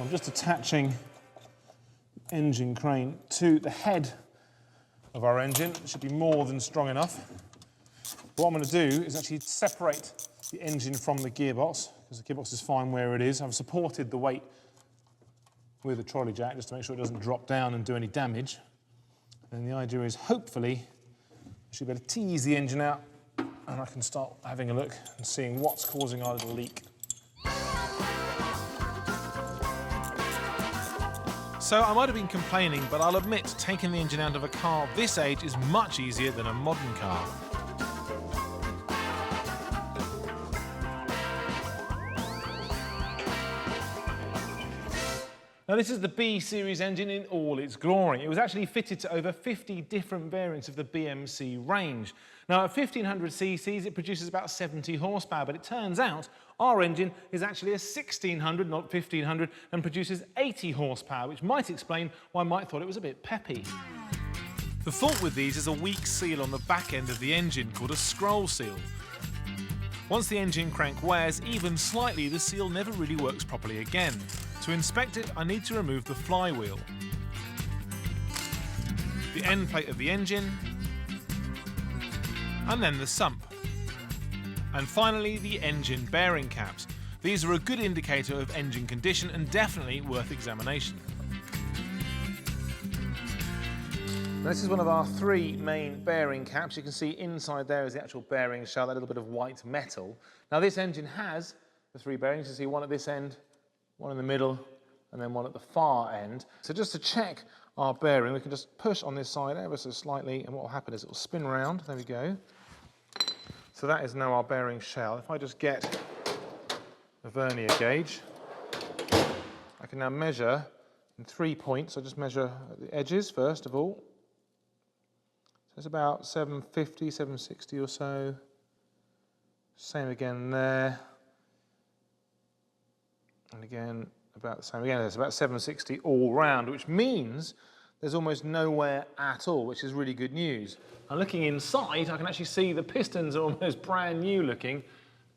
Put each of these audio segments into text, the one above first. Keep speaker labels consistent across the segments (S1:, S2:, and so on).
S1: I'm just attaching the engine crane to the head of our engine. It should be more than strong enough. What I'm going to do is actually separate the engine from the gearbox, because the gearbox is fine where it is. I've supported the weight with a trolley jack just to make sure it doesn't drop down and do any damage. And the idea is, hopefully, I should be able to tease the engine out and I can start having a look and seeing what's causing our little leak.
S2: So I might have been complaining, but I'll admit taking the engine out of a car this age is much easier than a modern car. Now this is the B series engine in all its glory. It was actually fitted to over 50 different variants of the BMC range. Now at 1500 cc's it produces about 70 horsepower, but it turns out our engine is actually a 1600, not 1500, and produces 80 horsepower, which might explain why Mike thought it was a bit peppy. The fault with these is a weak seal on the back end of the engine called a scroll seal. Once the engine crank wears even slightly, the seal never really works properly again. To inspect it, I need to remove the flywheel, the end plate of the engine, and then the sump. And finally, the engine bearing caps. These are a good indicator of engine condition and definitely worth examination. This is one of our 3 main bearing caps. You can see inside there is the actual bearing shell, that little bit of white metal. Now this engine has the 3 bearings. You see one at this end, one in the middle, and then one at the far end. So just to check our bearing, we can just push on this side ever so slightly, and what will happen is it will spin around. There we go. So that is now our bearing shell. If I just get a vernier gauge, I can now measure in 3 points. I just measure at the edges first of all. So it's about 750, 760 or so. Same again there. And again, about the same again. It's about 760 all round, which means there's almost nowhere at all, which is really good news. And looking inside, I can actually see the pistons are almost brand new looking,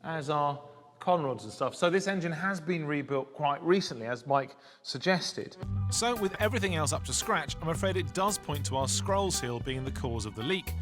S2: as are con rods and stuff. So this engine has been rebuilt quite recently, as Mike suggested. So with everything else up to scratch, I'm afraid it does point to our scroll seal being the cause of the leak.